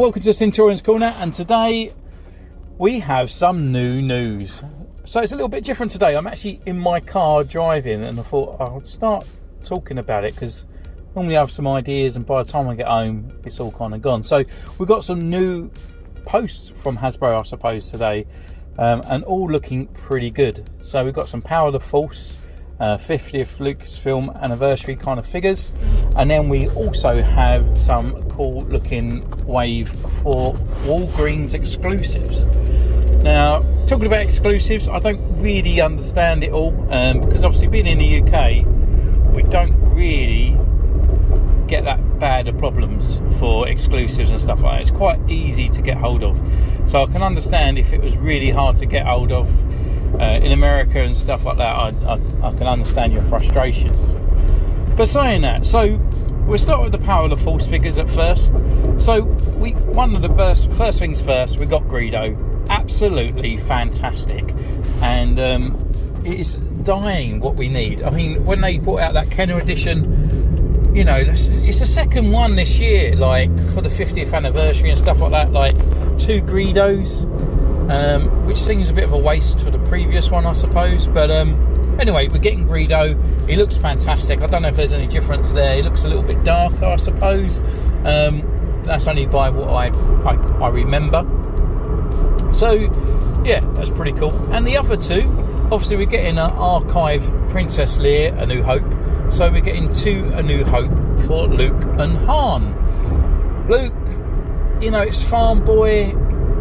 welcome to Centurions Corner, and today we have some new news. So it's a little bit different today. I'm actually in my car driving, and I thought I'll start talking about it because normally I have some ideas and by the time I get home it's all kind of gone. So we've got some new posts from Hasbro, I suppose, today, and all looking pretty good. So we've got some Power of the Force 50th Lucasfilm anniversary kind of figures, and then we also have some cool looking Wave 4 Walgreens exclusives. Now, talking about exclusives, I don't really understand it all, because obviously being in the UK, we don't really get that bad of problems for exclusives and stuff like that. It's quite easy to get hold of, so I can understand if it was really hard to get hold of in America and stuff like that. I can understand your frustrations. But saying that, so we'll start with the Power of the Force figures at first. So one of the first things first, we got Greedo. Absolutely fantastic, and it is dying what we need. I mean, when they brought out that Kenner edition, you know, it's the second one this year, like for the 50th anniversary and stuff like that, like 2 Greedos, which seems a bit of a waste for the previous one, I suppose. But anyway, we're getting Greedo. He looks fantastic. I don't know if there's any difference there. He looks a little bit darker, I suppose. That's only by what I remember. So yeah, that's pretty cool. And the other two, obviously we're getting an Archive Princess Leia, A New Hope. So we're getting 2 A New Hope for Luke and Han. Luke, you know, it's farm boy.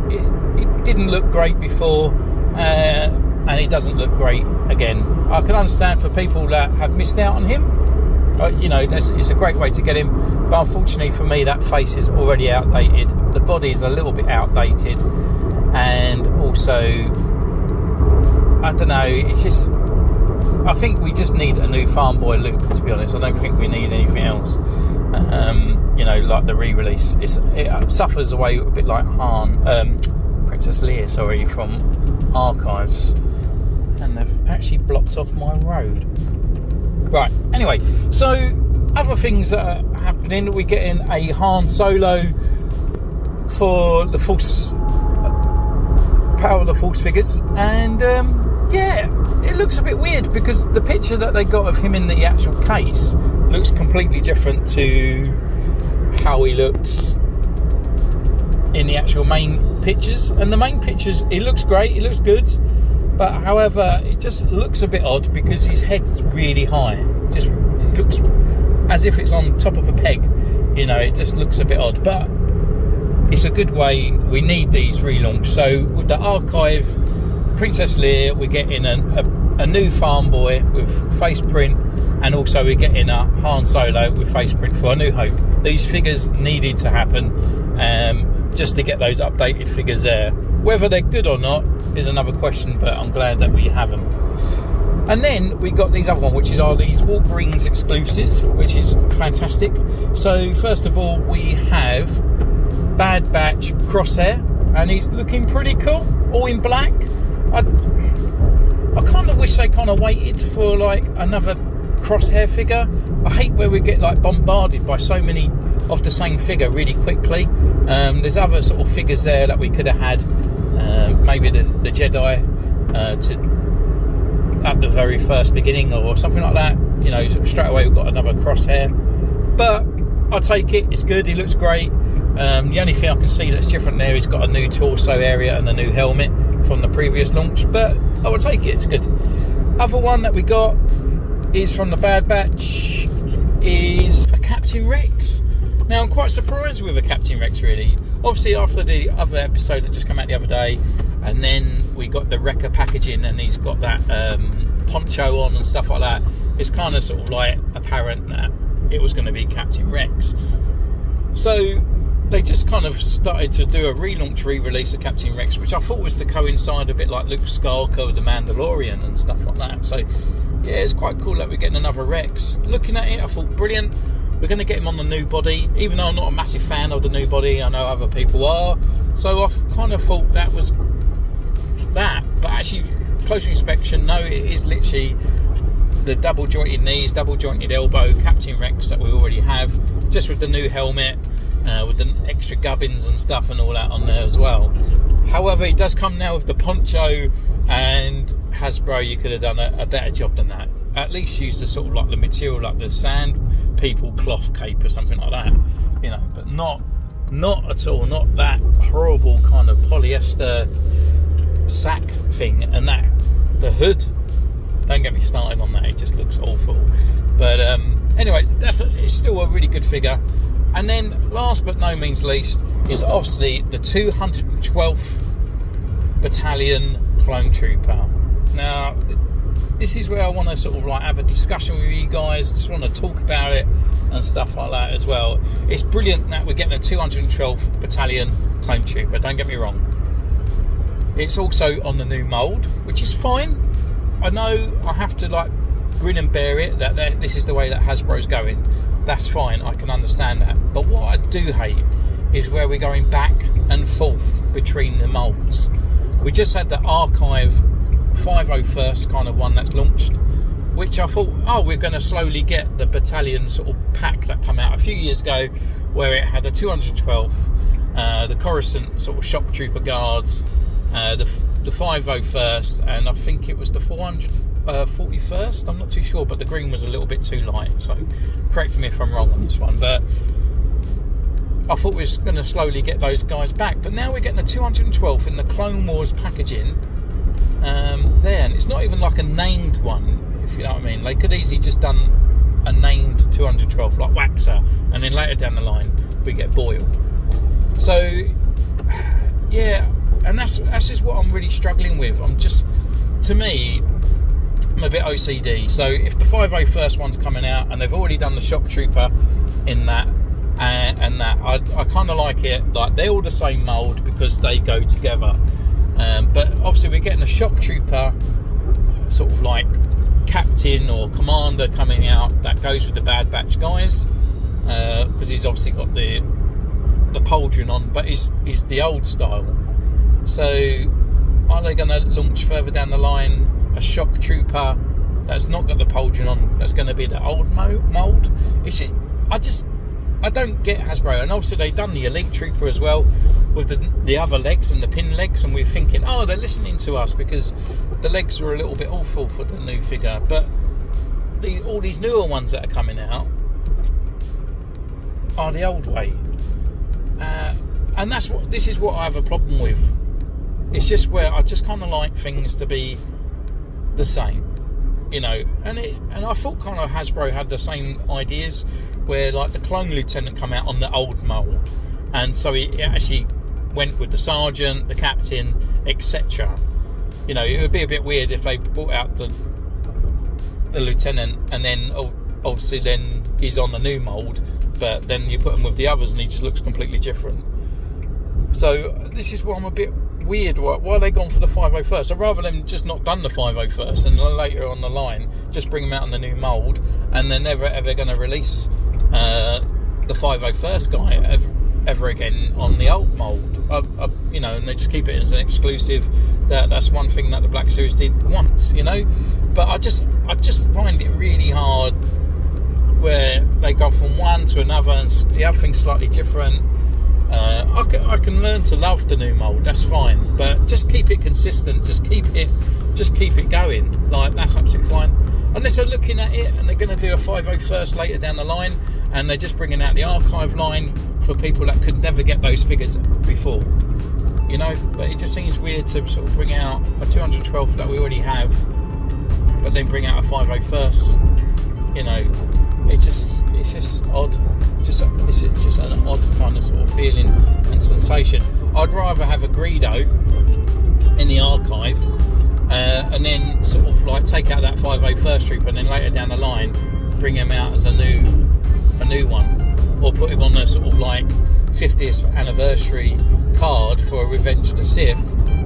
It didn't look great before, and he doesn't look great again. I can understand for people that have missed out on him, but you know, it's a great way to get him. But unfortunately for me, that face is already outdated. The body is a little bit outdated, and also, I don't know, it's just, I think we just need a new farm boy Luke, to be honest. I don't think we need anything else. You know, like the re-release, it suffers away a bit like Princess Leia, sorry, from Archives, and they've actually blocked off my road. Right, anyway, so other things that are happening, we're getting a Han Solo for the Force, Power of the Force figures, and yeah, it looks a bit weird because the picture that they got of him in the actual case looks completely different to how he looks in the actual main pictures. And the main pictures, it looks great, it looks good, but however, it just looks a bit odd because his head's really high. Just it looks as if it's on top of a peg, you know. It just looks a bit odd, but it's a good way. We need these relaunched. So with the Archive Princess Leia, we're getting a new farm boy with face print, and also we're getting a Han Solo with face print for A New Hope. These figures needed to happen, just to get those updated figures there. Whether they're good or not is another question, but I'm glad that we have them. And then we got these other ones, which are these Walgreens exclusives, which is fantastic. So first of all, we have Bad Batch Crosshair, and he's looking pretty cool, all in black. I kind of wish they kind of waited for like another Crosshair figure. I hate where we get like bombarded by so many of the same figure really quickly. There's other sort of figures there that we could have had, maybe the Jedi at the very first beginning or something like that. You know, straight away we've got another Crosshair, but I'll take it. It's good. He looks great. The only thing I can see that's different there, he's got a new torso area and a new helmet from the previous launch, but I will take it. It's good. Other one that we got is from the Bad Batch is a Captain Rex. Now I'm quite surprised with a Captain Rex, really. Obviously after the other episode that just came out the other day, and then we got the Wrecker packaging, and he's got that poncho on and stuff like that, it's kind of sort of like apparent that it was going to be Captain Rex. So they just kind of started to do a relaunch re-release of Captain Rex, which I thought was to coincide a bit like Luke Skywalker with the Mandalorian and stuff like that. So yeah, it's quite cool that we're getting another Rex. Looking at it, I thought brilliant. We're going to get him on the new body, even though I'm not a massive fan of the new body. I know other people are, so I kind of thought that was that. But actually, closer inspection, no, it is literally the double jointed knees, double jointed elbow Captain Rex that we already have, just with the new helmet. with the extra gubbins and stuff and all that on there as well. However, it does come now with the poncho, and Hasbro, you could have done a better job than that. At least use the sort of like the material, like the sand people cloth cape or something like that, you know, but not at all, not that horrible kind of polyester sack thing. And that the hood, don't get me started on that, it just looks awful. But anyway, it's still a really good figure. And then last but no means least is obviously the 212th Battalion Clone Trooper. Now this is where I want to sort of like have a discussion with you guys. Just want to talk about it and stuff like that as well. It's brilliant that we're getting a 212th Battalion Clone Trooper, don't get me wrong. It's also on the new mould, which is fine. I know I have to like grin and bear it that this is the way that Hasbro's going. That's fine, I can understand that. But what I do hate is where we're going back and forth between the moulds. We just had the Archive 501st kind of one that's launched, which I thought, oh, we're going to slowly get the battalion sort of pack that come out a few years ago, where it had the 212th, the Coruscant sort of shock trooper guards, the 501st, and I think it was the 441st. I'm not too sure, but the green was a little bit too light, so correct me if I'm wrong on this one. But I thought we were going to slowly get those guys back, but now we're getting the 212th in the Clone Wars packaging. And it's not even like a named one, if you know what I mean. They could easily just done a named 212 like Waxer, and then later down the line we get Boyle. So yeah, and that's just what I'm really struggling with. To me, I'm a bit OCD. So if the 501st one's coming out and they've already done the shock trooper in that, and that I kind of like it, like they're all the same mould because they go together. But obviously we're getting a shock trooper sort of like captain or commander coming out that goes with the Bad Batch guys, because he's obviously got the pauldron on, but he's the old style. So are they going to launch further down the line a shock trooper that's not got the pauldron on, that's going to be the old mould? I don't get Hasbro. And obviously they've done the elite trooper as well with the other legs and the pin legs, and we're thinking, oh, they're listening to us because the legs were a little bit awful for the new figure. But all these newer ones that are coming out are the old way, and this is what I have a problem with. It's just where I just kind of like things to be the same, you know. And I thought kind of Hasbro had the same ideas, where like the clone lieutenant come out on the old mould, and so it actually went with the sergeant, the captain, etc. You know, it would be a bit weird if they brought out the lieutenant and then obviously then he's on the new mould, but then you put him with the others and he just looks completely different. So this is why I'm a bit weird. Why are they gone for the 501st? So rather than just not done the 501st and then later on the line just bring them out in the new mould, and they're never ever going to release the 501st guy ever again on the old mould, you know, and they just keep it as an exclusive. That's one thing that the Black Series did once, you know. But I just find it really hard where they go from one to another and the other thing's slightly different. I can learn to love the new mould, that's fine, but just keep it consistent, just keep it going. Like, that's absolutely fine. Unless they're looking at it and they're going to do a 501st later down the line, and they're just bringing out the archive line for people that could never get those figures before, you know. But it just seems weird to sort of bring out a 212 that we already have, but then bring out a 501st, you know. It's just odd. It's just an odd kind of sort of feeling and sensation. I'd rather have a Greedo in the archive, and then sort of like take out that 501st trooper, and then later down the line bring him out as a new one, or put him on a sort of like 50th anniversary card for Revenge of the Sith,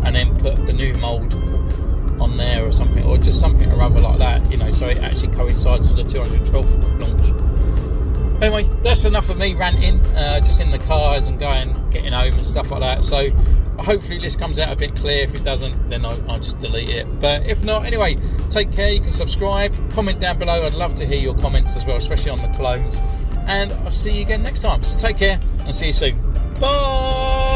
and then put the new mould on there or something, or just something or other like that, you know, so it actually coincides with the 212th launch. Anyway, that's enough of me ranting, just in the cars and getting home and stuff like that. So hopefully this comes out a bit clear. If it doesn't, then I'll just delete it. But if not, anyway, take care. You can subscribe, comment down below. I'd love to hear your comments as well, especially on the clones. and I'll see you again next time. So take care and see you soon. Bye.